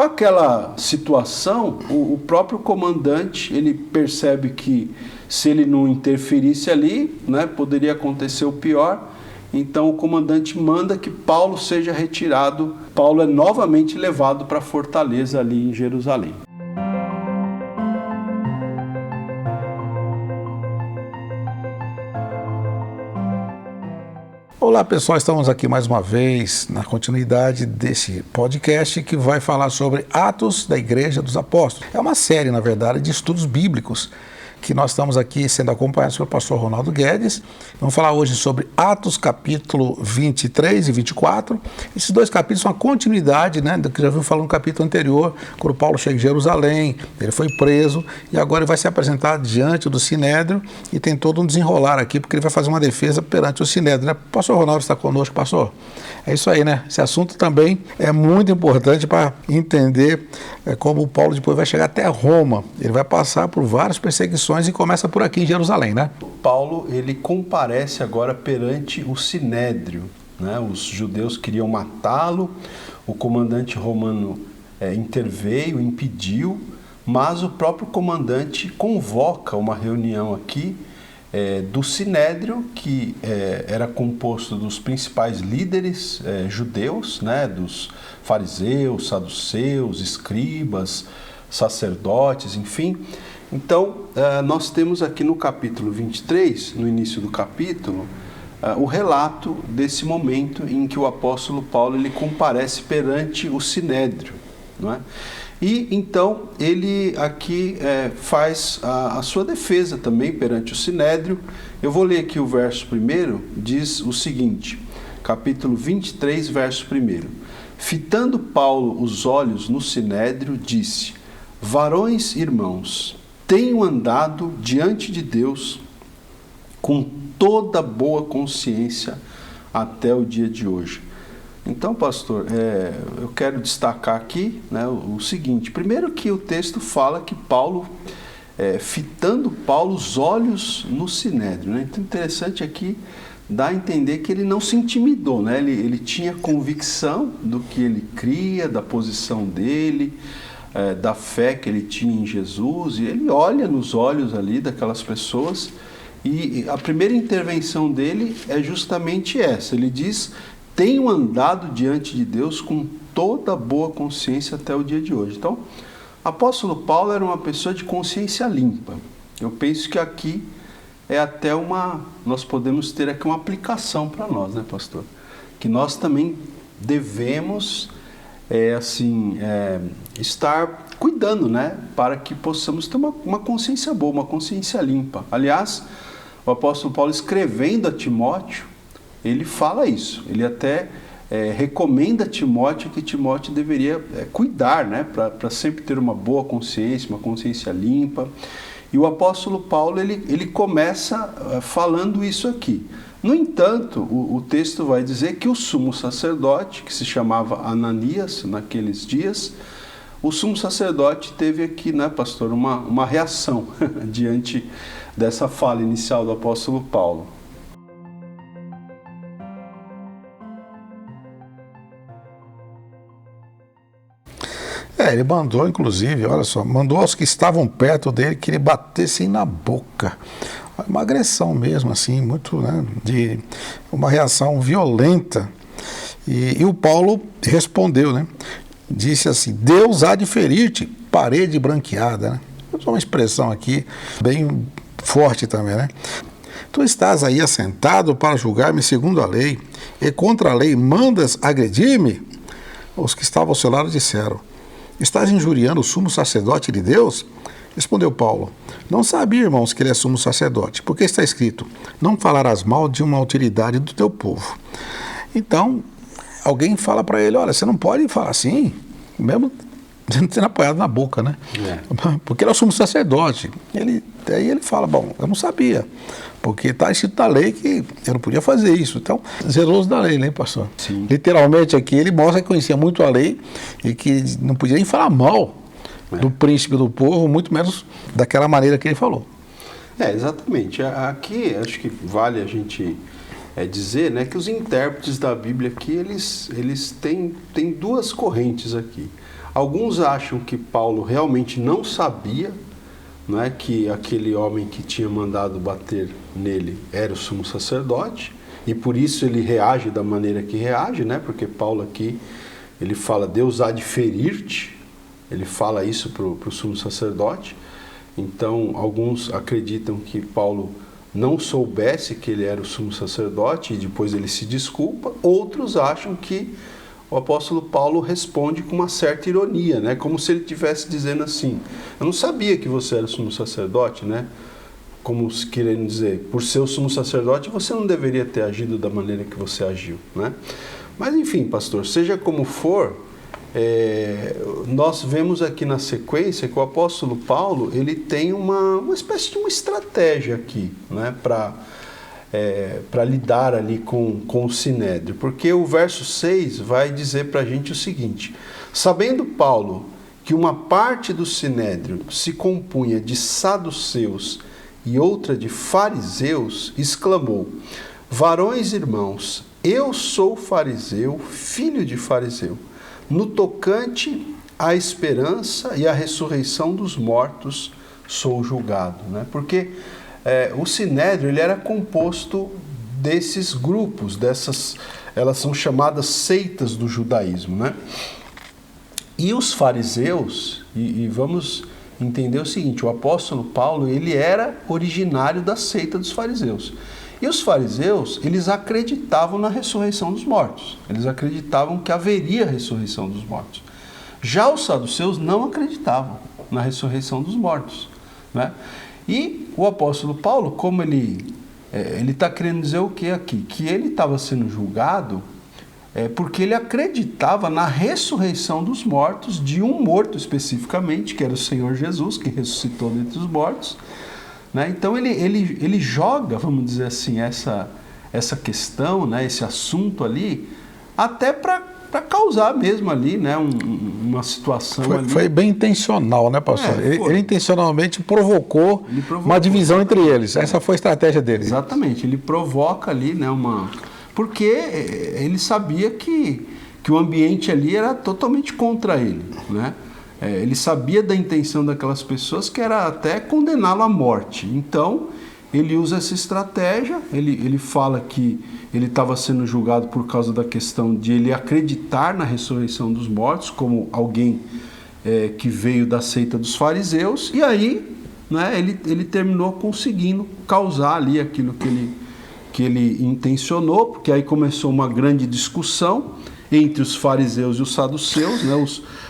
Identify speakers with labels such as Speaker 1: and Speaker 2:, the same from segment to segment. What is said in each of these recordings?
Speaker 1: aquela situação, o próprio comandante, ele percebe que se ele não interferisse ali, né, poderia acontecer o pior. Então o comandante manda que Paulo seja retirado. Paulo é novamente levado para a fortaleza ali em Jerusalém.
Speaker 2: Olá pessoal, estamos aqui mais uma vez na continuidade desse podcast que vai falar sobre Atos da Igreja dos Apóstolos. É uma série, na verdade, de estudos bíblicos que nós estamos aqui sendo acompanhados pelo pastor Ronaldo Guedes. Vamos falar hoje sobre Atos capítulo 23 e 24. Esses dois capítulos são a continuidade, né, do que já viu falando no capítulo anterior, quando Paulo chega em Jerusalém, ele foi preso e agora ele vai se apresentar diante do Sinédrio e tem todo um desenrolar aqui, porque ele vai fazer uma defesa perante o Sinédrio, né? Pastor Ronaldo está conosco, pastor? É isso aí, né? Esse assunto também é muito importante para entender como Paulo depois vai chegar até Roma. Ele vai passar por várias perseguições e começa por aqui em Jerusalém, né?
Speaker 1: Paulo, ele comparece agora perante o Sinédrio, né? Os judeus queriam matá-lo, o comandante romano interveio, impediu, mas o próprio comandante convoca uma reunião aqui do Sinédrio, que era composto dos principais líderes judeus, né? Dos fariseus, saduceus, escribas, sacerdotes, enfim. Então, nós temos aqui no capítulo 23, no início do capítulo, o relato desse momento em que o apóstolo Paulo ele comparece perante o Sinédrio, não é? E então ele aqui faz a sua defesa também perante o Sinédrio. Eu vou ler aqui o verso 1, diz o seguinte, capítulo 23, verso 1. Fitando Paulo os olhos no Sinédrio, disse: varões irmãos, tenho andado diante de Deus com toda boa consciência até o dia de hoje. Então, pastor, eu quero destacar aqui, né, o seguinte. Primeiro que o texto fala que Paulo, fitando Paulo os olhos no Sinédrio, né? Então, interessante aqui, dá a entender que ele não se intimidou, né? Ele tinha convicção do que ele cria, da posição dele, da fé que ele tinha em Jesus, e ele olha nos olhos ali daquelas pessoas, e a primeira intervenção dele é justamente essa. Ele diz: tenho andado diante de Deus com toda boa consciência até o dia de hoje. Então, o apóstolo Paulo era uma pessoa de consciência limpa. Eu penso que aqui nós podemos ter aqui uma aplicação para nós, né, pastor? Que nós também devemos estar cuidando, né, para que possamos ter uma consciência boa, uma consciência limpa. Aliás, o apóstolo Paulo, escrevendo a Timóteo, ele fala isso. Ele até recomenda a Timóteo que Timóteo deveria cuidar, né, para sempre ter uma boa consciência, uma consciência limpa. E o apóstolo Paulo, ele começa falando isso aqui. No entanto, o texto vai dizer que o sumo sacerdote, que se chamava Ananias naqueles dias, o sumo sacerdote teve aqui, né, pastor, uma reação diante dessa fala inicial do apóstolo Paulo.
Speaker 2: Ele mandou, inclusive, olha só, mandou aos que estavam perto dele que ele batessem na boca. Uma agressão mesmo, assim, muito, né, de uma reação violenta. E o Paulo respondeu, né? Disse assim: Deus há de ferir-te, parede branqueada, né? É uma expressão aqui bem forte também, né? Tu estás aí assentado para julgar-me segundo a lei, e contra a lei mandas agredir-me? Os que estavam ao seu lado disseram: estás injuriando o sumo sacerdote de Deus? Respondeu Paulo: não sabia, irmãos, que ele é sumo sacerdote, porque está escrito: não falarás mal de uma autoridade do teu povo. Então, alguém fala para ele: olha, você não pode falar assim, mesmo tendo apoiado na boca, né? Porque ele é o sumo sacerdote. Daí ele fala: bom, eu não sabia, porque está escrito na lei que eu não podia fazer isso. Então, zeloso da lei, né, pastor?
Speaker 1: Sim.
Speaker 2: Literalmente aqui ele mostra que conhecia muito a lei e que não podia nem falar mal do príncipe do povo, muito menos daquela maneira que ele falou.
Speaker 1: Exatamente. Aqui acho que vale a gente dizer, né, que os intérpretes da Bíblia aqui, eles têm duas correntes aqui. Alguns acham que Paulo realmente não sabia, não é, que aquele homem que tinha mandado bater nele era o sumo sacerdote, e por isso ele reage da maneira que reage, né? Porque Paulo aqui, ele fala, Deus há de ferir-te, ele fala isso para o sumo sacerdote. Então, alguns acreditam que Paulo não soubesse que ele era o sumo sacerdote e depois ele se desculpa. Outros acham que o apóstolo Paulo responde com uma certa ironia, né? Como se ele estivesse dizendo assim, eu não sabia que você era o sumo sacerdote, né? Como querendo dizer, por ser o sumo sacerdote, você não deveria ter agido da maneira que você agiu, né? Mas enfim, pastor, seja como for, nós vemos aqui na sequência que o apóstolo Paulo, ele tem uma espécie de uma estratégia aqui, né? Para lidar ali com o Sinédrio, porque o verso 6 vai dizer para a gente o seguinte, sabendo Paulo que uma parte do Sinédrio se compunha de saduceus e outra de fariseus, exclamou, varões irmãos, eu sou fariseu, filho de fariseu, no tocante à esperança e à ressurreição dos mortos sou julgado, né? Porque o Sinédrio, ele era composto desses grupos, elas são chamadas seitas do judaísmo, né? E os fariseus, e vamos entender o seguinte, o apóstolo Paulo, ele era originário da seita dos fariseus. E os fariseus, eles acreditavam na ressurreição dos mortos. Eles acreditavam que haveria ressurreição dos mortos. Já os saduceus não acreditavam na ressurreição dos mortos, né? E o apóstolo Paulo, como ele está querendo dizer o que aqui? Que ele estava sendo julgado porque ele acreditava na ressurreição dos mortos, de um morto especificamente, que era o Senhor Jesus, que ressuscitou dentre os mortos, né? Então ele joga, vamos dizer assim, essa questão, né, esse assunto ali, até para causar mesmo ali, né, uma situação ali.
Speaker 2: Foi bem intencional, né, pastor? Ele intencionalmente provocou uma divisão entre eles. Essa foi a estratégia dele.
Speaker 1: Exatamente, ele provoca ali, né, porque ele sabia que o ambiente ali era totalmente contra ele, né? Ele sabia da intenção daquelas pessoas, que era até condená-lo à morte. Então, ele usa essa estratégia, ele fala que ele estava sendo julgado por causa da questão de ele acreditar na ressurreição dos mortos, como alguém que veio da seita dos fariseus, e aí, né, ele terminou conseguindo causar ali aquilo que ele intencionou, porque aí começou uma grande discussão entre os fariseus e os saduceus, né?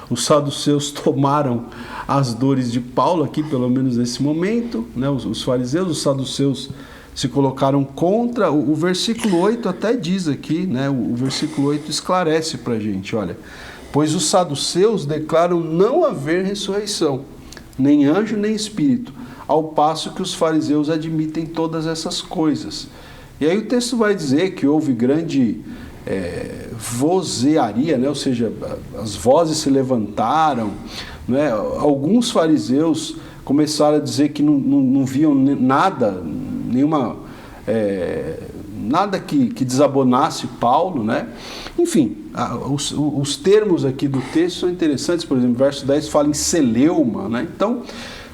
Speaker 1: Os saduceus tomaram as dores de Paulo aqui, pelo menos nesse momento, né? Os fariseus, os saduceus se colocaram contra. O versículo 8 até diz aqui, né? O versículo 8 esclarece para a gente, olha, pois os saduceus declaram não haver ressurreição, nem anjo nem espírito, ao passo que os fariseus admitem todas essas coisas. E aí o texto vai dizer que houve grande vozearia, né? Ou seja, as vozes se levantaram, né? Alguns fariseus começaram a dizer que não viam nada, nada que desabonasse Paulo, né? Enfim, os termos aqui do texto são interessantes. Por exemplo, verso 10 fala em celeuma, né? Então,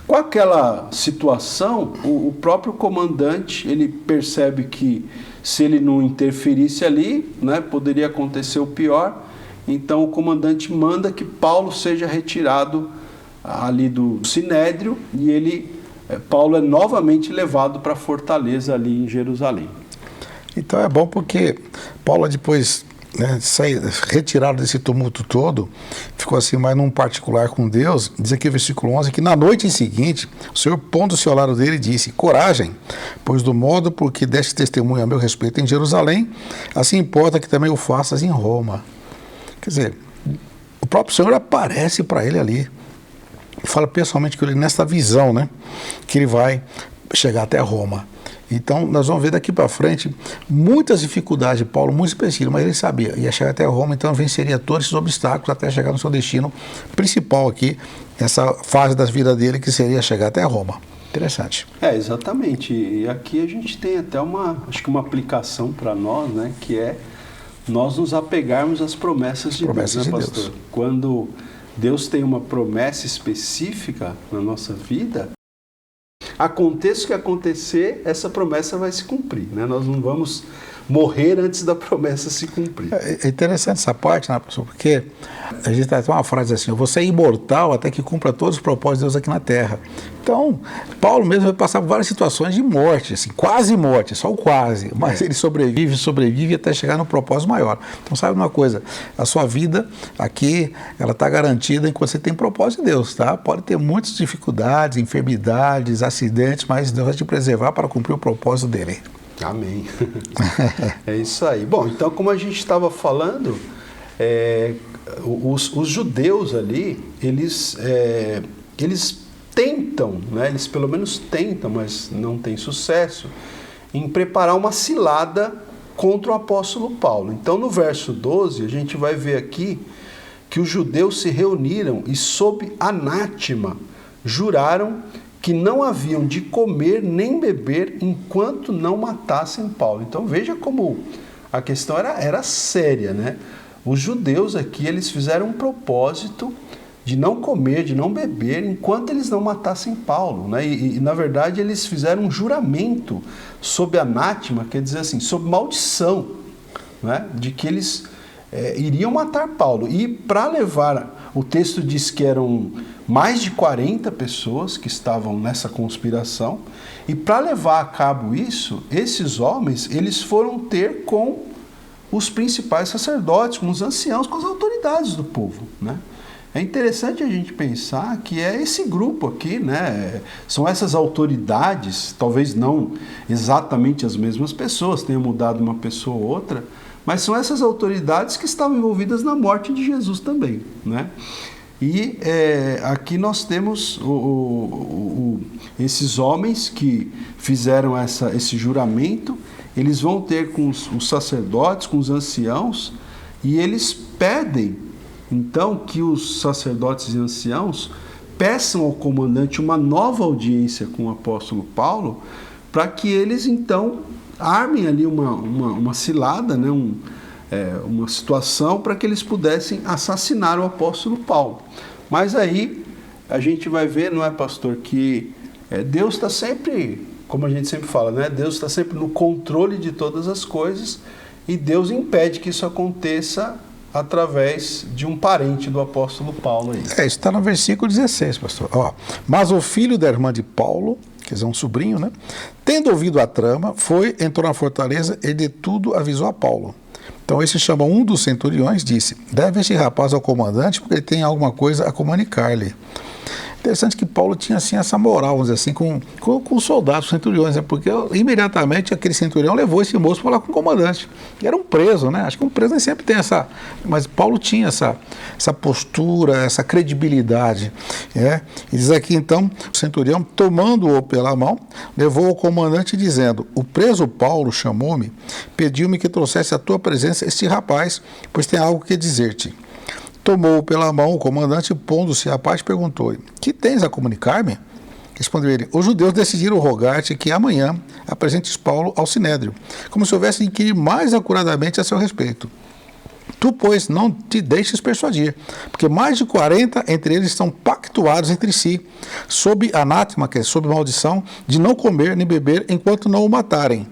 Speaker 1: com aquela situação, o próprio comandante, ele percebe que se ele não interferisse ali, né, poderia acontecer o pior. Então o comandante manda que Paulo seja retirado ali do Sinédrio e Paulo é novamente levado para a fortaleza ali em Jerusalém.
Speaker 2: Então é bom porque Paulo depois, né, retirado desse tumulto todo, ficou assim mais num particular com Deus. Diz aqui o versículo 11, que na noite seguinte, o Senhor, pondo-se ao lado dele, disse, coragem, pois do modo porque deste testemunho a meu respeito em Jerusalém, assim importa que também o faças em Roma. Quer dizer, o próprio Senhor aparece para ele ali, e fala pessoalmente com ele nessa visão, né, que ele vai chegar até Roma. Então, nós vamos ver daqui para frente muitas dificuldades de Paulo, muito específicas, mas ele sabia, ia chegar até Roma, então venceria todos esses obstáculos até chegar no seu destino principal aqui, nessa fase da vida dele, que seria chegar até Roma. Interessante.
Speaker 1: Exatamente. E aqui a gente tem até acho que uma aplicação para nós, né, que é nós nos apegarmos às promessas de Deus, né, pastor? Quando Deus tem uma promessa específica na nossa vida, aconteça o que acontecer, essa promessa vai se cumprir, né? Nós não vamos morrer antes da promessa se cumprir.
Speaker 2: É interessante essa parte, né, professor? Porque a gente tem uma frase assim: você é imortal até que cumpra todos os propósitos de Deus aqui na Terra. Então, Paulo mesmo vai passar por várias situações de morte, assim, quase morte, só o quase, mas ele sobrevive até chegar no propósito maior. Então, sabe uma coisa? A sua vida aqui, ela está garantida enquanto você tem propósito de Deus, tá? Pode ter muitas dificuldades, enfermidades, acidentes, mas Deus vai te preservar para cumprir o propósito dele.
Speaker 1: Amém. É isso aí. Bom, então, como a gente estava falando, os judeus ali, eles tentam, né? Eles pelo menos tentam, mas não têm sucesso, em preparar uma cilada contra o apóstolo Paulo. Então, no verso 12, a gente vai ver aqui que os judeus se reuniram e, sob anátema, juraram que não haviam de comer nem beber enquanto não matassem Paulo. Então veja como a questão era séria, né? Os judeus aqui, eles fizeram um propósito de não comer, de não beber, enquanto eles não matassem Paulo, né? E na verdade eles fizeram um juramento sob anátema, quer dizer assim, sob maldição, né? De que eles iriam matar Paulo. E para levar, o texto diz que eram mais de 40 pessoas que estavam nessa conspiração, e para levar a cabo isso, esses homens, eles foram ter com os principais sacerdotes, com os anciãos, com as autoridades do povo, né? É interessante a gente pensar que é esse grupo aqui, né? São essas autoridades, talvez não exatamente as mesmas pessoas, tenha mudado uma pessoa ou outra, mas são essas autoridades que estavam envolvidas na morte de Jesus também, né? E aqui nós temos esses homens que fizeram esse juramento, eles vão ter com os sacerdotes, com os anciãos, e eles pedem, então, que os sacerdotes e anciãos peçam ao comandante uma nova audiência com o apóstolo Paulo, para que eles, então, armem ali uma cilada, né, uma situação para que eles pudessem assassinar o apóstolo Paulo. Mas aí a gente vai ver, não é, pastor, que Deus está sempre, como a gente sempre fala, né? Deus está sempre no controle de todas as coisas, e Deus impede que isso aconteça através de um parente do apóstolo Paulo aí.
Speaker 2: Isso está no versículo 16, pastor. Ó, mas o filho da irmã de Paulo, quer dizer, um sobrinho, né? Tendo ouvido a trama, entrou na fortaleza e de tudo avisou a Paulo. Então esse chama um dos centuriões, disse: deve este rapaz ao comandante, porque ele tem alguma coisa a comunicar-lhe. Interessante que Paulo tinha assim essa moral, vamos dizer assim, com os soldados, os centuriões, né? Porque imediatamente aquele centurião levou esse moço para lá com o comandante. E era um preso, né? Acho que um preso nem sempre tem essa... Mas Paulo tinha essa postura, essa credibilidade. E diz aqui então, o centurião, tomando-o pela mão, levou ao comandante dizendo: o preso Paulo chamou-me, pediu-me que trouxesse à tua presença este rapaz, pois tem algo que dizer-te. Tomou-o pela mão o comandante, pondo-se à parte, perguntou-lhe: que tens a comunicar-me? Respondeu ele: os judeus decidiram rogar-te que amanhã apresentes Paulo ao sinédrio, como se houvesse de inquirir mais acuradamente a seu respeito. Tu, pois, não te deixes persuadir, porque mais de 40 entre eles estão pactuados entre si, sob anátema, que é sob maldição, de não comer nem beber enquanto não o matarem.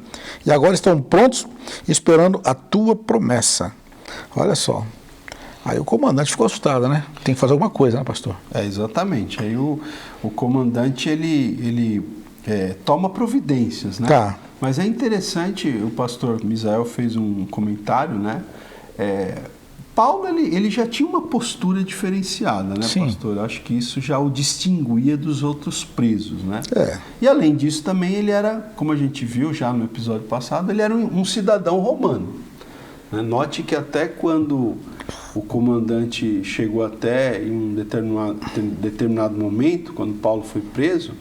Speaker 2: E agora estão prontos, esperando a tua promessa. Olha só. Aí o comandante ficou assustado, né? Tem que fazer alguma coisa, né, pastor?
Speaker 1: Exatamente. Aí o comandante, ele toma providências, né?
Speaker 2: Tá.
Speaker 1: Mas é interessante, o pastor Misael fez um comentário, né? Paulo, ele já tinha uma postura diferenciada, né,
Speaker 2: Sim.
Speaker 1: pastor? Acho que isso já o distinguia dos outros presos, né? E além disso, também ele era, como a gente viu já no episódio passado, ele era um cidadão romano. Né? Note que até quando o comandante chegou até em um determinado momento, quando Paulo foi preso,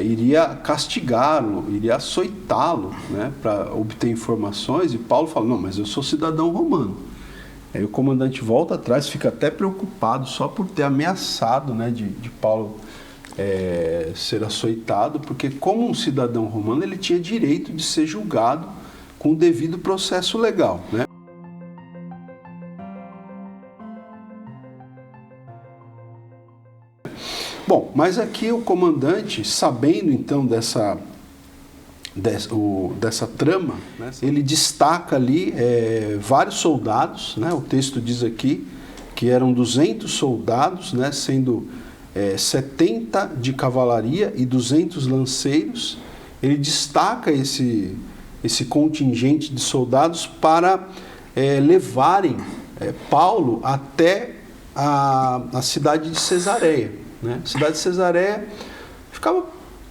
Speaker 1: iria castigá-lo, iria açoitá-lo, né, para obter informações, e Paulo fala: não, mas eu sou cidadão romano. Aí o comandante volta atrás, fica até preocupado só por ter ameaçado, né, de Paulo ser açoitado, porque como um cidadão romano ele tinha direito de ser julgado com o devido processo legal, né? Bom, mas aqui o comandante, sabendo então dessa trama, né, ele destaca ali vários soldados, né, o texto diz aqui que eram 200 soldados, né, sendo 70 de cavalaria e 200 lanceiros. Ele destaca esse contingente de soldados para levarem Paulo até a cidade de Cesareia, né? A cidade de Cesareia ficava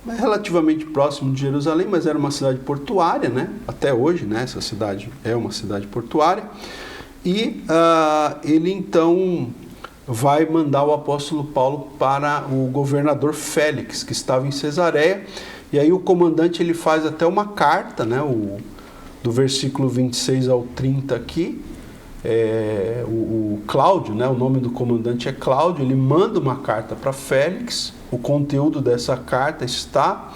Speaker 1: relativamente próximo de Jerusalém, mas era uma cidade portuária, né? Até hoje, né? Essa cidade é uma cidade portuária. E ele então vai mandar o apóstolo Paulo para o governador Félix, que estava em Cesareia. E aí o comandante ele faz até uma carta, né? Do versículo 26 ao 30 aqui. O Cláudio, né? O nome do comandante é Cláudio. Ele manda uma carta para Félix. O conteúdo dessa carta está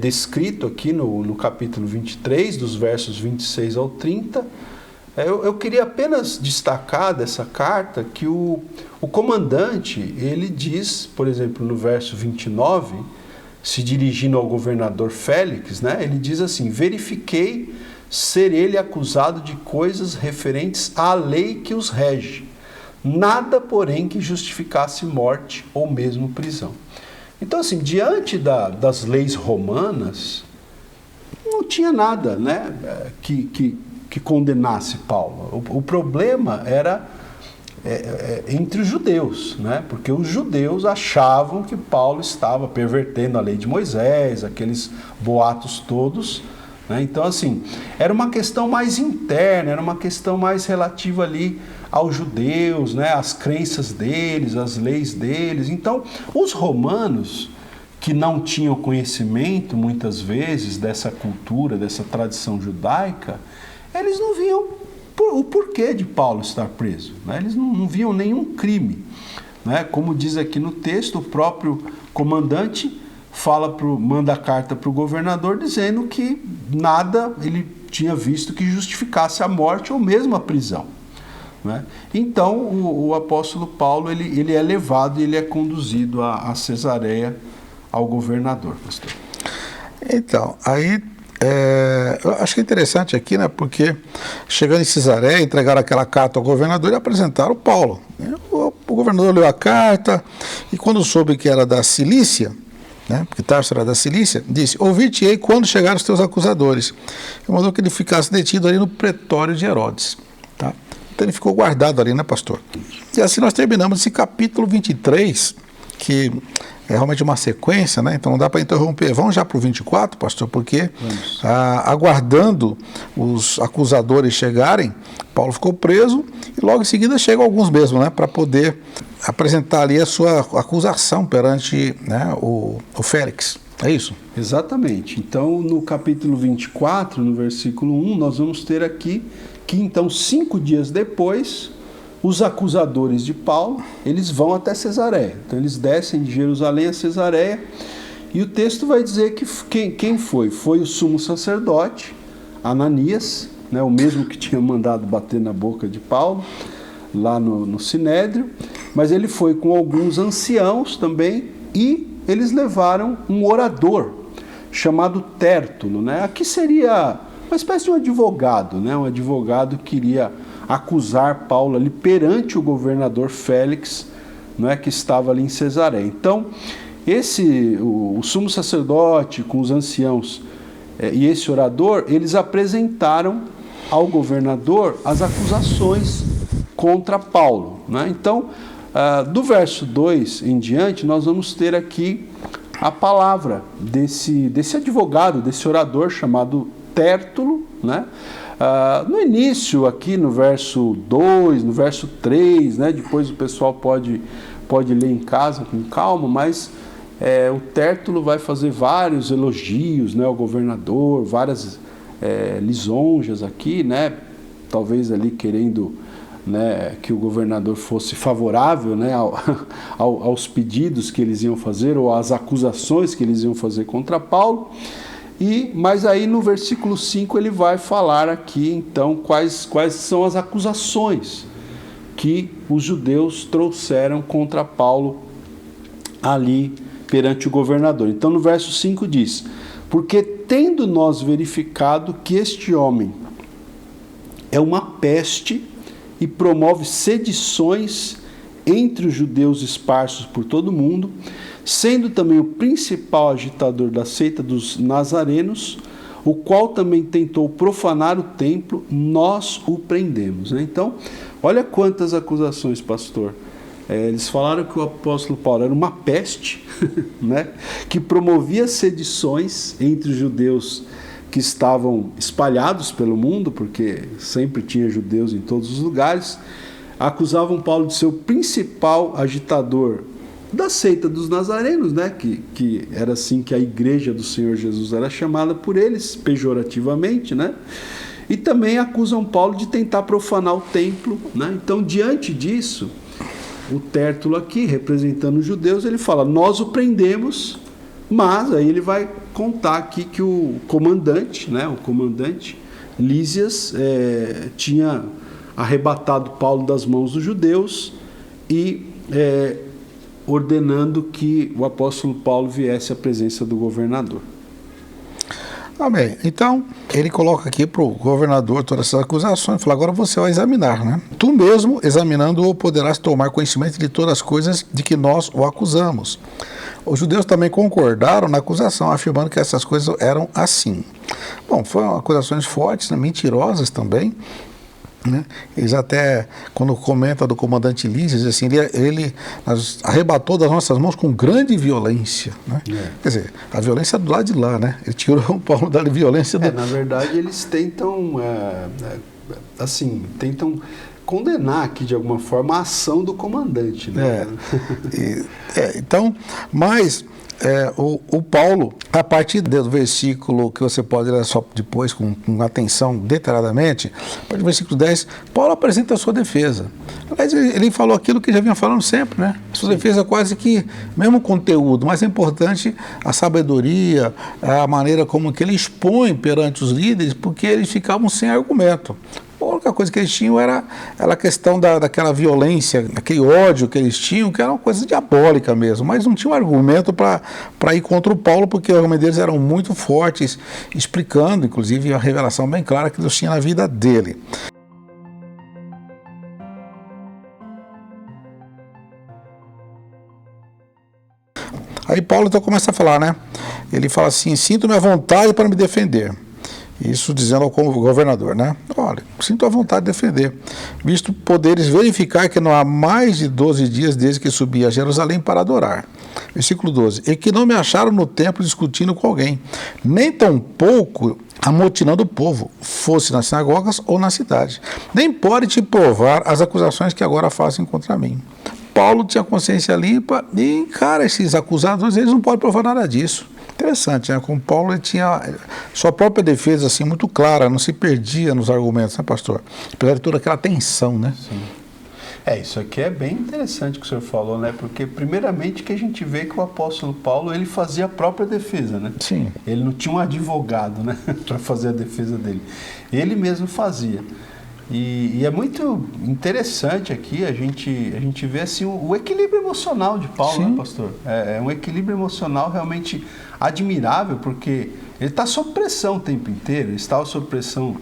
Speaker 1: descrito aqui no capítulo 23, dos versos 26 ao 30. Eu queria apenas destacar dessa carta que o comandante, ele diz, por exemplo, no verso 29, se dirigindo ao governador Félix, né, ele diz assim: verifiquei ser ele acusado de coisas referentes à lei que os rege, nada, porém, que justificasse morte ou mesmo prisão. Então, assim, diante das leis romanas, não tinha nada, né, que condenasse Paulo. O problema era entre os judeus, né? Porque os judeus achavam que Paulo estava pervertendo a lei de Moisés, aqueles boatos todos, né? Então, assim, era uma questão mais interna, era uma questão mais relativa ali aos judeus, né? As crenças deles, as leis deles. Então, os romanos, que não tinham conhecimento, muitas vezes, dessa cultura, dessa tradição judaica, eles não viam o porquê de Paulo estar preso, né? Eles não viam nenhum crime, né? Como diz aqui no texto, o próprio comandante manda a carta para o governador dizendo que nada ele tinha visto que justificasse a morte ou mesmo a prisão, né? Então o apóstolo Paulo ele é levado e ele é conduzido a Cesareia ao governador, pastor.
Speaker 2: Então, aí eu acho que é interessante aqui, né, porque chegando em Cesareia, entregaram aquela carta ao governador e apresentaram Paulo. O governador leu a carta e quando soube que era da Cilícia, né, porque Tarso era da Cilícia, disse: ouvir-te-ei quando chegaram os teus acusadores. Ele mandou que ele ficasse detido ali no pretório de Herodes. Tá? Então ele ficou guardado ali, né, pastor? E assim nós terminamos esse capítulo 23, que é realmente uma sequência, né? Então não dá para interromper. Vamos já para o 24, pastor, porque aguardando os acusadores chegarem, Paulo ficou preso e logo em seguida chegam alguns mesmo, né? Para poder apresentar ali a sua acusação perante, né, o Félix. É isso?
Speaker 1: Exatamente. Então no capítulo 24, no versículo 1, nós vamos ter aqui que então 5 dias depois, os acusadores de Paulo, eles vão até Cesareia. Então eles descem de Jerusalém a Cesareia e o texto vai dizer que quem foi? Foi o sumo sacerdote, Ananias, né, o mesmo que tinha mandado bater na boca de Paulo, lá no Sinédrio, mas ele foi com alguns anciãos também e eles levaram um orador chamado Tértulo, né? Aqui seria uma espécie de um advogado, né? Um advogado que iria acusar Paulo ali perante o governador Félix, não é, que estava ali em Cesareia. Então, o sumo sacerdote com os anciãos e esse orador, eles apresentaram ao governador as acusações contra Paulo, né? Então, do verso 2 em diante, nós vamos ter aqui a palavra desse advogado, desse orador chamado Tértulo, né? No início, aqui no verso 2, no verso 3, né, depois o pessoal pode ler em casa com calma, mas o Tértulo vai fazer vários elogios, né, ao governador, várias lisonjas aqui, né, talvez ali querendo, né, que o governador fosse favorável, né, aos pedidos que eles iam fazer ou às acusações que eles iam fazer contra Paulo. Mas aí no versículo 5 ele vai falar aqui então quais são as acusações que os judeus trouxeram contra Paulo ali perante o governador. Então no verso 5 diz: porque tendo nós verificado que este homem é uma peste e promove sedições entre os judeus esparsos por todo o mundo, sendo também o principal agitador da seita dos nazarenos, o qual também tentou profanar o templo, nós o prendemos. Então, olha quantas acusações, pastor. Eles falaram que o apóstolo Paulo era uma peste, né, que promovia sedições entre os judeus que estavam espalhados pelo mundo, porque sempre tinha judeus em todos os lugares. Acusavam Paulo de ser o principal agitador da seita dos nazarenos, né, que era assim que a igreja do Senhor Jesus era chamada por eles, pejorativamente, né? E também acusam Paulo de tentar profanar o templo, né? Então, diante disso, o Tértulo aqui, representando os judeus, ele fala: nós o prendemos, mas aí ele vai contar aqui que o comandante, né, o comandante Lísias, tinha arrebatado Paulo das mãos dos judeus e ordenando que o apóstolo Paulo viesse à presença do governador.
Speaker 2: Amém. Então, ele coloca aqui para o governador todas essas acusações, fala: agora você vai examinar, né? Tu mesmo, examinando-o, poderás tomar conhecimento de todas as coisas de que nós o acusamos. Os judeus também concordaram na acusação, afirmando que essas coisas eram assim. Bom, foram acusações fortes, né, mentirosas também, né? Eles até, quando comenta do comandante Lísias, assim, ele arrebatou das nossas mãos com grande violência, né? Quer dizer, a violência do lado de lá, né? Ele tirou o Paulo da violência do...
Speaker 1: Na verdade, eles tentam tentam condenar aqui de alguma forma a ação do comandante, né?
Speaker 2: Então, mas o Paulo, a partir do versículo que você pode ler só depois com atenção detalhadamente, a partir do versículo 10, Paulo apresenta a sua defesa. Aliás, ele falou aquilo que já vinha falando sempre, né? A sua defesa é quase que mesmo conteúdo, mas é importante a sabedoria, a maneira como que ele expõe perante os líderes, porque eles ficavam sem argumento. A única coisa que eles tinham era a questão daquela violência, aquele ódio que eles tinham, que era uma coisa diabólica mesmo, mas não tinha um argumento para ir contra o Paulo, porque os argumentos deles eram muito fortes, explicando, inclusive, a revelação bem clara que Deus tinha na vida dele. Aí Paulo então começa a falar, né? Ele fala assim: sinto-me à vontade para me defender. Isso dizendo ao governador, né? Olha, sinto a vontade de defender, visto poderes verificar que não há mais de 12 dias desde que subi a Jerusalém para adorar. Versículo 12. E que não me acharam no templo discutindo com alguém, nem tampouco amotinando o povo, fosse nas sinagogas ou na cidade. Nem pode te provar as acusações que agora fazem contra mim. Paulo tinha consciência limpa e, cara, esses acusados, eles não podem provar nada disso. Interessante, né? Como Paulo, ele tinha sua própria defesa assim, muito clara, não se perdia nos argumentos, né, pastor? Apesar de toda aquela tensão, né?
Speaker 1: Sim. Isso aqui é bem interessante que o senhor falou, né? Porque, primeiramente, que a gente vê que o apóstolo Paulo, ele fazia a própria defesa, né?
Speaker 2: Sim.
Speaker 1: Ele não tinha um advogado, né? Para fazer a defesa dele. Ele mesmo fazia. E é muito interessante aqui a gente ver assim, o equilíbrio emocional de Paulo,
Speaker 2: Sim.
Speaker 1: né, pastor? É um equilíbrio emocional realmente admirável, porque ele está sob pressão o tempo inteiro, ele estava sob pressão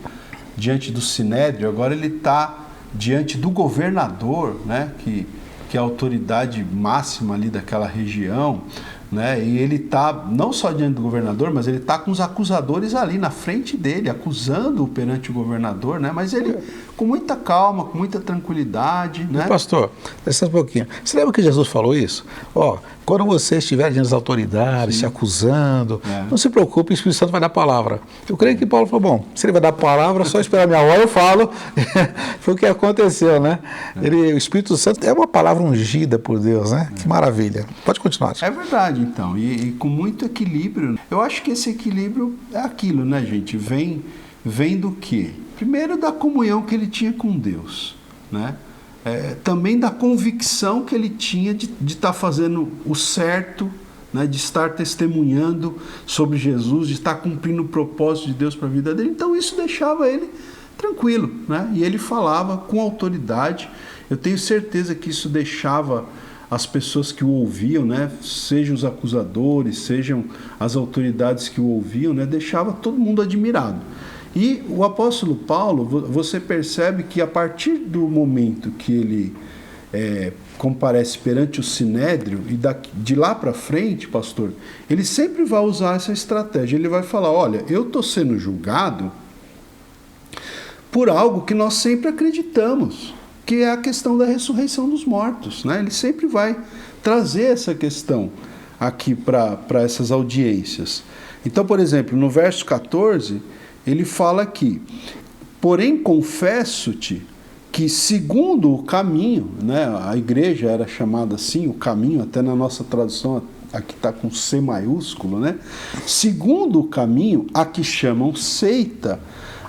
Speaker 1: diante do Sinédrio, agora ele está diante do governador, né, que é a autoridade máxima ali daquela região, né, e ele está não só diante do governador, mas ele está com os acusadores ali na frente dele, acusando-o perante o governador, né, mas ele com muita calma, com muita tranquilidade, né?
Speaker 2: Pastor, deixa um pouquinho. Você lembra que Jesus falou isso? Quando você estiver diante das autoridades, se acusando, não se preocupe, o Espírito Santo vai dar a palavra. Eu creio que Paulo falou: bom, se ele vai dar a palavra, só esperar a minha hora, eu falo. Foi o que aconteceu, né? O Espírito Santo é uma palavra ungida por Deus, né? Que maravilha. Pode continuar.
Speaker 1: É verdade, então. E com muito equilíbrio. Eu acho que esse equilíbrio é aquilo, né, gente? Vem do quê? Primeiro, da comunhão que ele tinha com Deus, né? Também da convicção que ele tinha de estar fazendo o certo, né? De estar testemunhando sobre Jesus, de estar cumprindo o propósito de Deus para a vida dele. Então isso deixava ele tranquilo, né? E ele falava com autoridade. Eu tenho certeza que isso deixava as pessoas que o ouviam, né, sejam os acusadores, sejam as autoridades que o ouviam, né, deixava todo mundo admirado. E o apóstolo Paulo, você percebe que a partir do momento que ele comparece perante o Sinédrio, e de lá para frente, pastor, ele sempre vai usar essa estratégia. Ele vai falar, olha, eu estou sendo julgado por algo que nós sempre acreditamos, que é a questão da ressurreição dos mortos, né? Ele sempre vai trazer essa questão aqui para essas audiências. Então, por exemplo, no verso 14, ele fala aqui, porém confesso-te que segundo o caminho, né, a igreja era chamada assim, o caminho, até na nossa tradução aqui está com C maiúsculo, né? Segundo o caminho, a que chamam seita,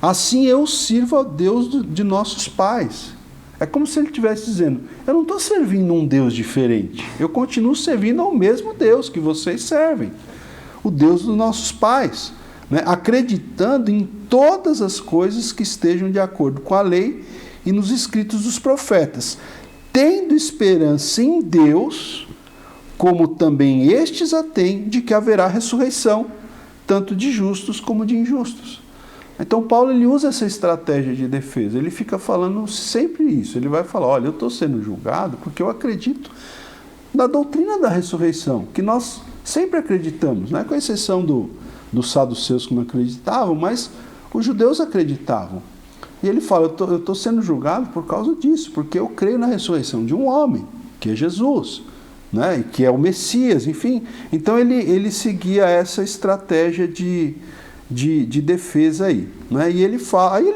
Speaker 1: assim eu sirvo ao Deus de nossos pais. É como se ele estivesse dizendo, eu não estou servindo um Deus diferente, eu continuo servindo ao mesmo Deus que vocês servem, o Deus dos nossos pais, né? Acreditando em todas as coisas que estejam de acordo com a lei e nos escritos dos profetas, tendo esperança em Deus, como também estes a têm, de que haverá ressurreição, tanto de justos como de injustos. Então Paulo ele usa essa estratégia de defesa, ele fica falando sempre isso, ele vai falar, olha, eu estou sendo julgado porque eu acredito na doutrina da ressurreição, que nós sempre acreditamos, né? Com exceção dos saduceus que não acreditavam, mas os judeus acreditavam. E ele fala, eu estou sendo julgado por causa disso, porque eu creio na ressurreição de um homem, que é Jesus, né? Que é o Messias, enfim. Então ele seguia essa estratégia de defesa aí, né? E ele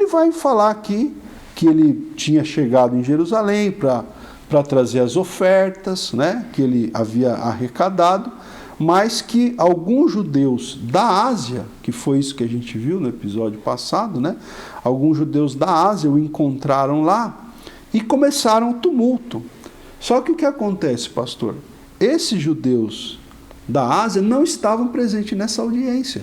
Speaker 1: vai falar aqui que ele tinha chegado em Jerusalém para trazer as ofertas, né? Que ele havia arrecadado, mas que alguns judeus da Ásia, que foi isso que a gente viu no episódio passado, né? Alguns judeus da Ásia o encontraram lá e começaram o tumulto. Só que o que acontece, pastor? Esses judeus da Ásia não estavam presentes nessa audiência,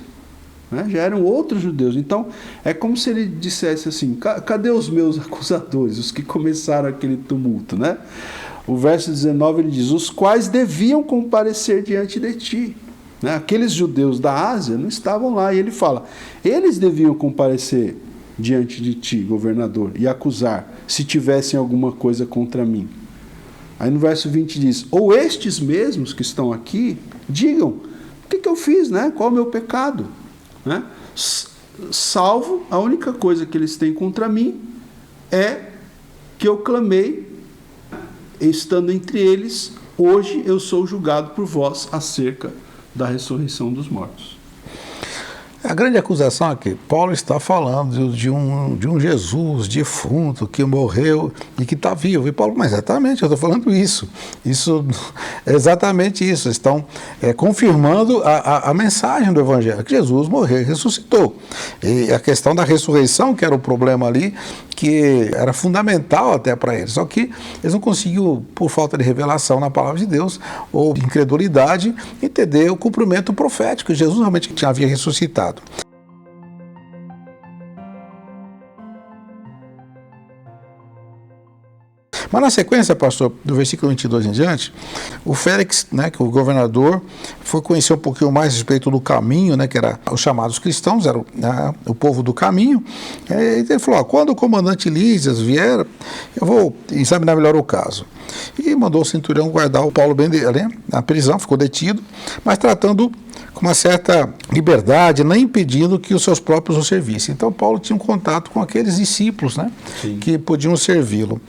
Speaker 1: né? Já eram outros judeus. Então, é como se ele dissesse assim, cadê os meus acusadores, os que começaram aquele tumulto, né? O verso 19 ele diz, os quais deviam comparecer diante de ti, né? Aqueles judeus da Ásia não estavam lá, e ele fala, eles deviam comparecer diante de ti, governador, e acusar, se tivessem alguma coisa contra mim. Aí no verso 20 diz, ou estes mesmos que estão aqui, digam, o que eu fiz, né? Qual é o meu pecado? Né? Salvo, a única coisa que eles têm contra mim é que eu clamei, estando entre eles, hoje eu sou julgado por vós acerca da ressurreição dos mortos.
Speaker 2: A grande acusação é que Paulo está falando de um Jesus defunto que morreu e que está vivo. E Paulo, mas exatamente, eu estou falando isso. Isso é exatamente isso. Estão confirmando a mensagem do Evangelho, que Jesus morreu e ressuscitou. E a questão da ressurreição, que era o problema ali, que era fundamental até para eles. Só que eles não conseguiam, por falta de revelação na palavra de Deus, ou de incredulidade, entender o cumprimento profético, que Jesus realmente havia ressuscitado. Mas na sequência, pastor, do versículo 22 em diante, o Félix, né, que o governador, foi conhecer um pouquinho mais a respeito do caminho, né, que era os chamados cristãos, era o povo do caminho. E ele falou, quando o comandante Lísias vier, eu vou examinar melhor o caso. E mandou o centurião guardar o Paulo bem ali, na prisão, ficou detido, mas tratando com uma certa liberdade, não impedindo que os seus próprios o servissem. Então Paulo tinha um contato com aqueles discípulos, né, que podiam servi-lo.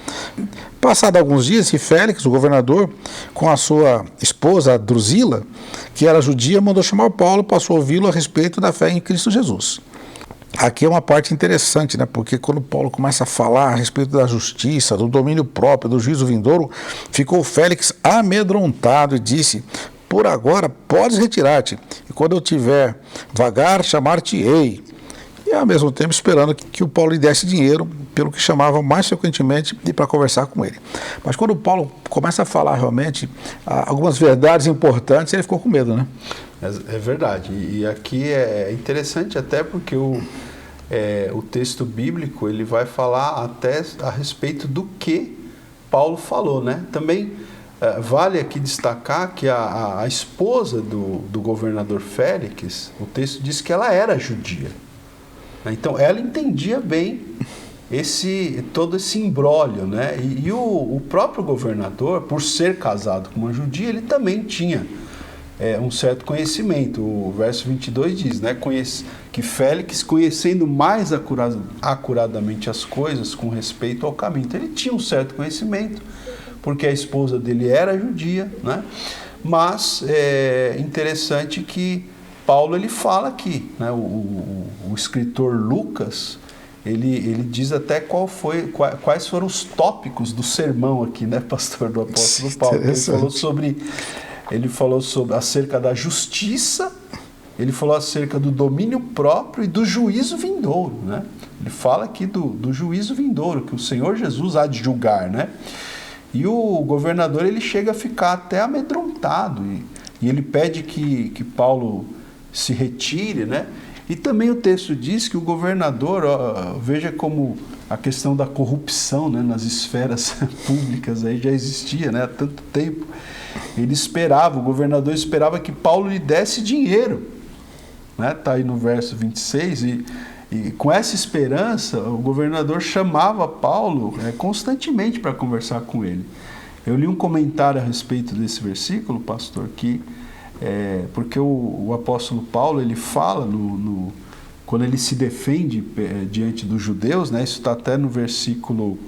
Speaker 2: Passado alguns dias, esse Félix, o governador, com a sua esposa Drusila, que era judia, mandou chamar Paulo para ouvi-lo a respeito da fé em Cristo Jesus. Aqui é uma parte interessante, né? Porque quando Paulo começa a falar a respeito da justiça, do domínio próprio, do juízo vindouro, ficou Félix amedrontado e disse, por agora podes retirar-te, e quando eu tiver vagar, chamar-te-ei. E ao mesmo tempo esperando que o Paulo lhe desse dinheiro, pelo que chamava mais frequentemente para conversar com ele. Mas quando o Paulo começa a falar realmente algumas verdades importantes, ele ficou com medo, né?
Speaker 1: É verdade. E aqui é interessante até porque o texto bíblico ele vai falar até a respeito do que Paulo falou, né? Também vale aqui destacar que a esposa do governador Félix, o texto diz que ela era judia. Então, ela entendia bem todo esse imbróglio, né? E o próprio governador, por ser casado com uma judia, ele também tinha um certo conhecimento. O verso 22 diz, né, que Félix, conhecendo mais acuradamente as coisas com respeito ao caminho. Então, ele tinha um certo conhecimento, porque a esposa dele era judia, né? Mas é interessante que Paulo ele fala aqui, né? O escritor Lucas, ele diz até quais foram os tópicos do sermão aqui, né, pastor, do apóstolo Paulo. Ele falou sobre acerca da justiça, ele falou acerca do domínio próprio e do juízo vindouro, né? Ele fala aqui do juízo vindouro, que o Senhor Jesus há de julgar, né? E o governador ele chega a ficar até amedrontado e ele pede que Paulo se retire, né? E também o texto diz que o governador, veja como a questão da corrupção, né, nas esferas públicas aí já existia, né, há tanto tempo. O governador esperava que Paulo lhe desse dinheiro, né? Tá aí no verso 26 e com essa esperança, o governador chamava Paulo constantemente para conversar com ele. Eu li um comentário a respeito desse versículo, pastor, porque o apóstolo Paulo, ele fala, quando ele se defende diante dos judeus, né, isso está até no versículo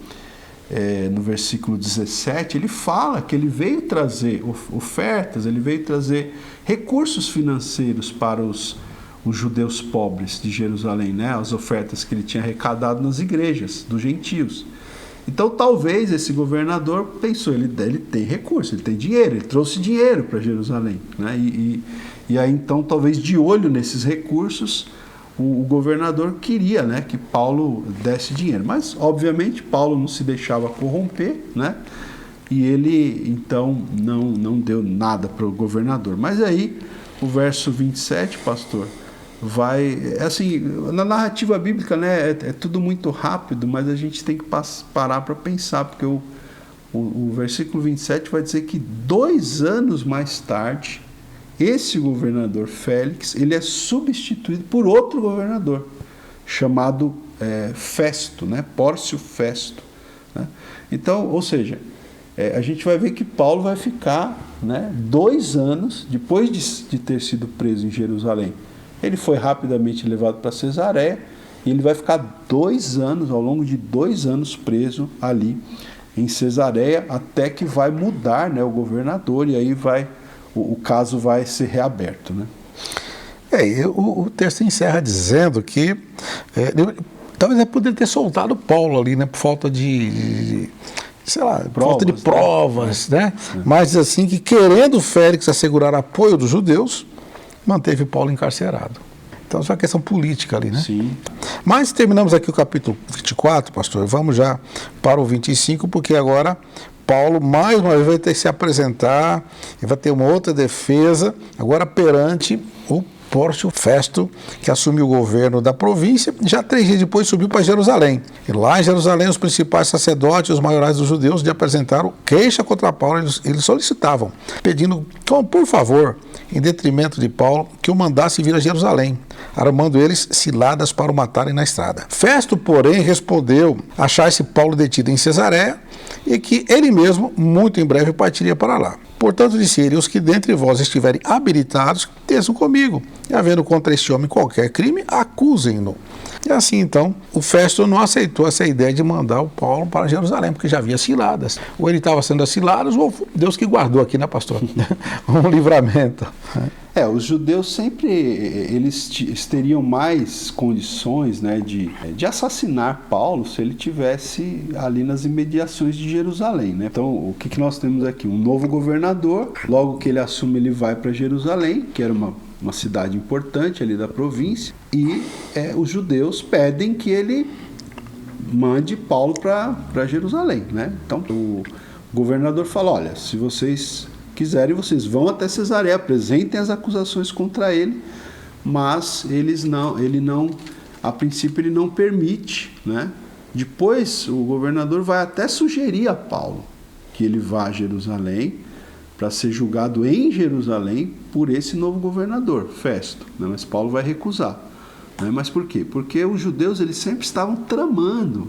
Speaker 1: 17, ele fala que ele veio trazer ofertas, ele veio trazer recursos financeiros para os judeus pobres de Jerusalém, né? As ofertas que ele tinha arrecadado nas igrejas dos gentios. Então, talvez esse governador pensou, ele tem recurso, ele tem dinheiro, ele trouxe dinheiro para Jerusalém, né? E aí, então, talvez de olho nesses recursos, o governador queria, né, que Paulo desse dinheiro. Mas, obviamente, Paulo não se deixava corromper, né? E ele, então, não deu nada para o governador. Mas aí, o verso 27, pastor, assim, na narrativa bíblica, né, é tudo muito rápido, mas a gente tem que parar para pensar, porque o versículo 27 vai dizer que 2 anos mais tarde, esse governador Félix, ele é substituído por outro governador, chamado Festo, né, Pórcio Festo, né? Então, ou seja, a gente vai ver que Paulo vai ficar, né, 2 anos, depois de ter sido preso em Jerusalém. Ele foi rapidamente levado para Cesareia e ele vai ficar 2 anos, ao longo de 2 anos, preso ali em Cesareia, até que vai mudar, né, o governador, e aí o caso vai ser reaberto, né?
Speaker 2: O texto encerra dizendo que talvez ele poderia ter soltado Paulo ali, né, por falta de falta de provas, né? Mas assim, que querendo Félix assegurar apoio dos judeus, manteve Paulo encarcerado. Então, isso é uma questão política ali, né?
Speaker 1: Sim.
Speaker 2: Mas terminamos aqui o capítulo 24, pastor. Vamos já para o 25, porque agora Paulo, mais uma vez, vai ter que se apresentar e vai ter uma outra defesa, agora perante o Pórcio Festo, que assumiu o governo da província, e já 3 dias depois subiu para Jerusalém. E lá em Jerusalém, os principais sacerdotes e os maiorais dos judeus lhe apresentaram queixa contra Paulo. Eles solicitavam, pedindo, por favor, em detrimento de Paulo, que o mandasse vir a Jerusalém, armando eles ciladas para o matarem na estrada. Festo, porém, respondeu achar-se Paulo detido em Cesareia e que ele mesmo, muito em breve, partiria para lá. Portanto, disse ele, os que dentre vós estiverem habilitados, desçam comigo, e havendo contra este homem qualquer crime, acusem-no. E assim, então, o Festo não aceitou essa ideia de mandar o Paulo para Jerusalém, porque já havia ciladas. Ou ele estava sendo acilados, ou Deus que guardou aqui, né, pastor? Um livramento.
Speaker 1: Os judeus sempre, eles teriam mais condições, né, de assassinar Paulo se ele tivesse ali nas imediações de Jerusalém, né? Então, o que nós temos aqui? Um novo governador, logo que ele assume, ele vai para Jerusalém, que era uma cidade importante ali da província, e os judeus pedem que ele mande Paulo para Jerusalém, né? Então, o governador fala, olha, se vocês quiserem, vocês vão até Cesareia, apresentem as acusações contra ele, mas a princípio ele não permite, né? Depois o governador vai até sugerir a Paulo que ele vá a Jerusalém para ser julgado em Jerusalém por esse novo governador, Festo, né? Mas Paulo vai recusar. Né? Mas por quê? Porque os judeus eles sempre estavam tramando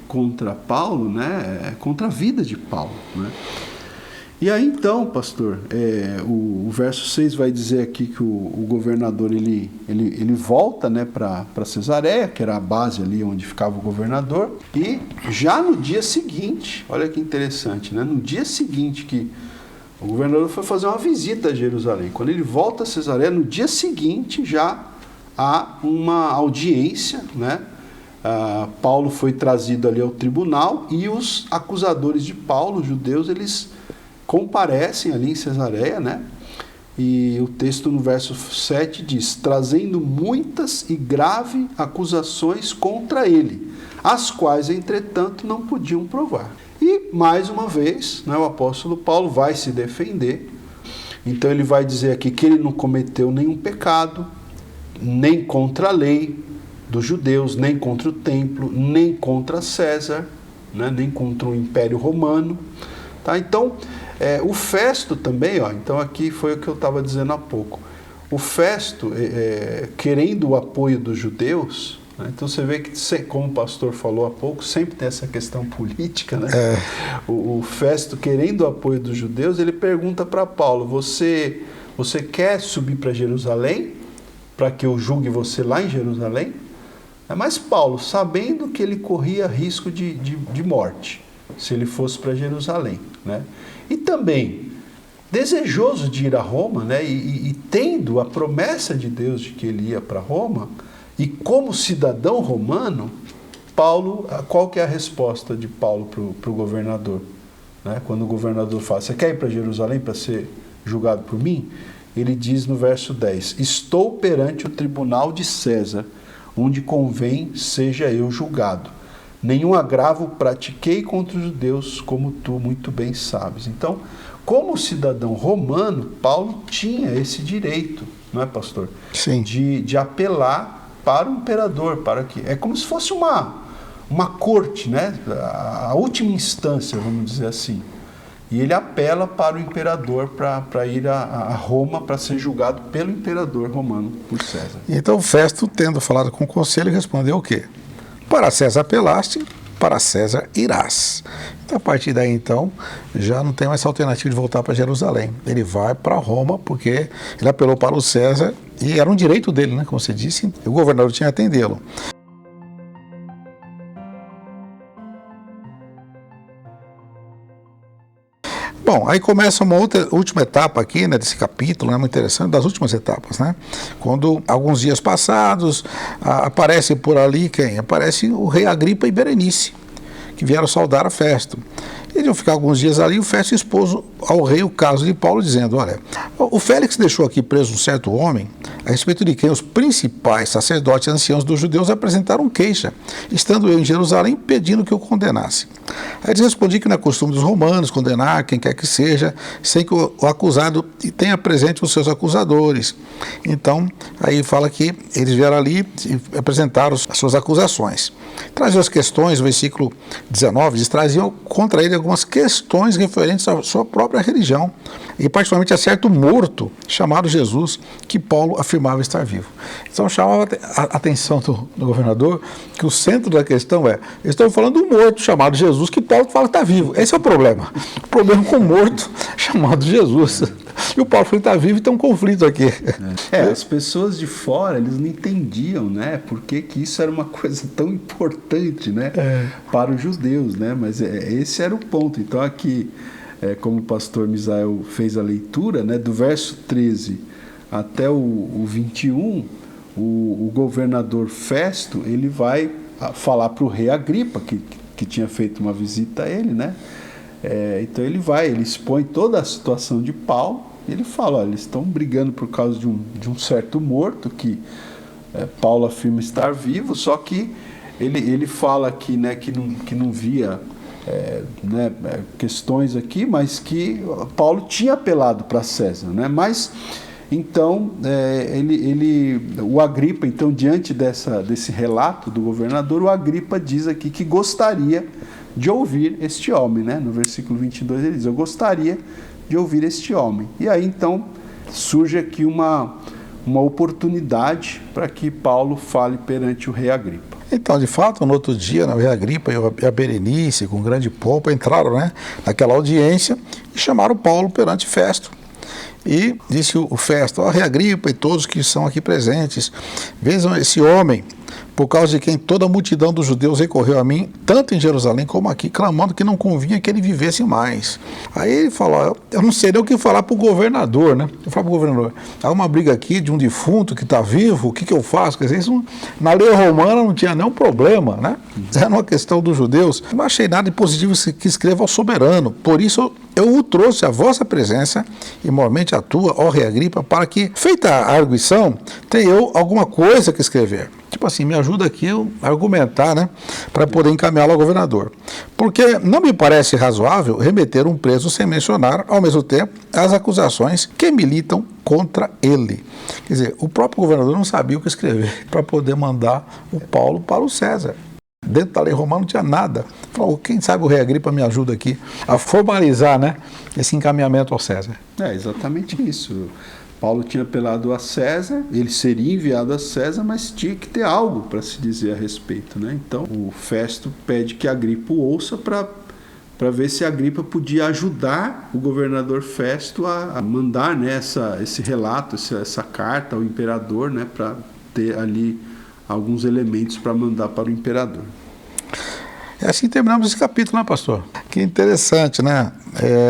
Speaker 1: contra Paulo, né? Contra a vida de Paulo. Né? E aí então, pastor, o verso 6 vai dizer aqui que o governador ele volta, né, para Cesareia, que era a base ali onde ficava o governador, e já no dia seguinte, olha que interessante, né, no dia seguinte que o governador foi fazer uma visita a Jerusalém, quando ele volta a Cesareia, no dia seguinte já há uma audiência, né, Paulo foi trazido ali ao tribunal e os acusadores de Paulo, os judeus, eles comparecem ali em Cesareia, né? E o texto no verso 7 diz: trazendo muitas e graves acusações contra ele, as quais, entretanto, não podiam provar. E, mais uma vez, né, o apóstolo Paulo vai se defender. Então ele vai dizer aqui que ele não cometeu nenhum pecado, nem contra a lei dos judeus, nem contra o templo, nem contra César, né, nem contra o Império Romano. Tá? Então, o Festo também, então aqui foi o que eu estava dizendo há pouco. O Festo, querendo o apoio dos judeus, né? Então você vê que, como o pastor falou há pouco, sempre tem essa questão política, né? O Festo, querendo o apoio dos judeus, ele pergunta para Paulo: você quer subir para Jerusalém para que eu julgue você lá em Jerusalém? Mas Paulo, sabendo que ele corria risco de morte se ele fosse para Jerusalém, né? E também desejoso de ir a Roma, né? E tendo a promessa de Deus de que ele ia para Roma, e como cidadão romano, Paulo, qual que é a resposta de Paulo para o governador? Né? Quando o governador fala: você quer ir para Jerusalém para ser julgado por mim? Ele diz no verso 10: estou perante o tribunal de César, onde convém seja eu julgado. Nenhum agravo pratiquei contra os judeus, como tu muito bem sabes. Então, como cidadão romano, Paulo tinha esse direito, não é, pastor?
Speaker 2: Sim.
Speaker 1: De apelar para o imperador, para que é como se fosse uma corte, né? A última instância, vamos dizer assim. E ele apela para o imperador para ir a Roma para ser julgado pelo imperador romano, por César.
Speaker 2: Então, Festo, tendo falado com o conselho, respondeu o quê? Para César apelaste, para César irás. Então, a partir daí, então, já não tem mais alternativa de voltar para Jerusalém. Ele vai para Roma, porque ele apelou para o César, e era um direito dele, né, como você disse, e o governador tinha que atendê-lo. Bom, aí começa uma última etapa aqui, né, desse capítulo, né, muito interessante, das últimas etapas, né? Quando, alguns dias passados, aparece por ali quem? Aparece o rei Agripa e Berenice, que vieram saudar a Festo. Eles iam ficar alguns dias ali e o Festo expôs ao rei o caso de Paulo, dizendo: olha, o Félix deixou aqui preso um certo homem, a respeito de quem os principais sacerdotes e anciãos dos judeus apresentaram queixa, estando eu em Jerusalém pedindo que o condenasse. Aí eles respondiam que não é costume dos romanos condenar quem quer que seja, sem que o acusado tenha presente os seus acusadores. Então, aí fala que eles vieram ali e apresentaram as suas acusações. Traziam as questões, o versículo 19 diz: traziam contra ele algumas questões referentes à sua própria religião, e particularmente a certo morto chamado Jesus, que Paulo afirmava estar vivo. Então chamava a atenção do governador que o centro da questão eles estão falando do morto chamado Jesus, que Paulo fala que está vivo. Esse é o problema. O problema com o morto chamado Jesus. E o Paulo fala que está vivo e tem um conflito aqui.
Speaker 1: As pessoas de fora, eles não entendiam, né, por que isso era uma coisa tão importante, né, para os judeus, né, mas esse era o ponto. Então aqui, como o pastor Misael fez a leitura, né, do verso 13 até o 21, o governador Festo, ele vai falar para o rei Agripa, que tinha feito uma visita a ele, né, então ele expõe toda a situação de Paulo. Ele fala: olha, eles estão brigando por causa de um certo morto que Paulo afirma estar vivo, só que ele fala aqui, né, que não via né, questões aqui, mas que Paulo tinha apelado para César, né? Mas então o Agripa, então, diante desse relato do governador, o Agripa diz aqui que gostaria de ouvir este homem, né? No versículo 22 ele diz: eu gostaria de ouvir este homem. E aí então surge aqui uma oportunidade para que Paulo fale perante o rei Agripa.
Speaker 2: Então, de fato, no outro dia, o rei Agripa e a Berenice, com grande pompa, entraram, naquela audiência e chamaram Paulo perante Festo. E disse o Festo: ó, rei Agripa e todos que são aqui presentes, vejam esse homem, por causa de quem toda a multidão dos judeus recorreu a mim, tanto em Jerusalém como aqui, clamando que não convinha que ele vivesse mais. Aí ele falou: eu não sei nem o que falar para o governador, Eu falo para o governador: há uma briga aqui de um defunto que está vivo, o que eu faço? Quer dizer, isso na lei romana não tinha nenhum problema, Era uma questão dos judeus. Não achei nada de positivo que escreva ao soberano, por isso eu o trouxe à vossa presença, e mormente a tua, ó rei Agripa, para que, feita a arguição, tenha eu alguma coisa que escrever. Tipo assim, me ajuda aqui a argumentar, para poder encaminhá-lo ao governador. Porque não me parece razoável remeter um preso sem mencionar, ao mesmo tempo, as acusações que militam contra ele. Quer dizer, o próprio governador não sabia o que escrever para poder mandar o Paulo para o César. Dentro da lei romana não tinha nada. Falou: quem sabe o rei Agripa me ajuda aqui a formalizar, esse encaminhamento ao César.
Speaker 1: É exatamente isso. Paulo tinha apelado a César, ele seria enviado a César, mas tinha que ter algo para se dizer a respeito, Então, o Festo pede que Agripa o ouça para ver se Agripa podia ajudar o governador Festo a mandar esse relato, essa carta ao imperador, para ter ali alguns elementos para mandar para o imperador.
Speaker 2: E assim terminamos esse capítulo, pastor? Que interessante,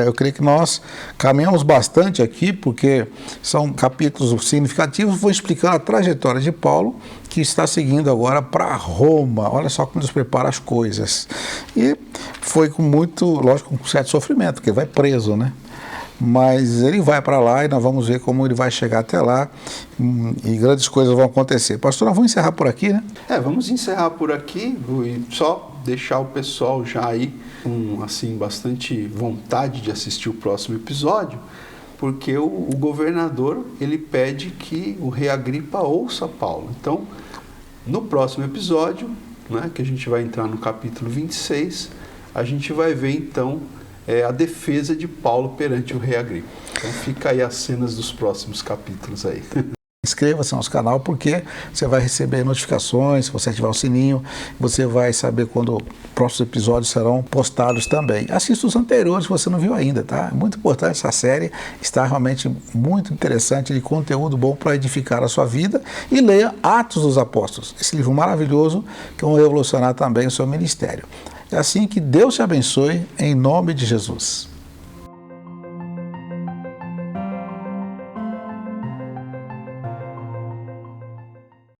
Speaker 2: eu creio que nós caminhamos bastante aqui, porque são capítulos significativos, vou explicar a trajetória de Paulo, que está seguindo agora para Roma. Olha só como nos prepara as coisas. E foi com muito, lógico, com certo sofrimento, porque vai preso, Mas ele vai para lá e nós vamos ver como ele vai chegar até lá e grandes coisas vão acontecer. Pastor, nós vamos encerrar por aqui,
Speaker 1: Vamos encerrar por aqui e só deixar o pessoal já aí com bastante vontade de assistir o próximo episódio, porque o governador ele pede que o rei Agripa ouça Paulo. Então, no próximo episódio, que a gente vai entrar no capítulo 26, a gente vai ver então a defesa de Paulo perante o rei Agripa. Então fica aí as cenas dos próximos capítulos aí.
Speaker 2: Inscreva-se no nosso canal, porque você vai receber notificações, se você ativar o sininho, você vai saber quando próximos episódios serão postados também. Assista os anteriores se você não viu ainda, tá? É muito importante essa série, está realmente muito interessante, de conteúdo bom para edificar a sua vida, e leia Atos dos Apóstolos, esse livro maravilhoso que vai revolucionar também o seu ministério. É assim que Deus te abençoe, em nome de Jesus.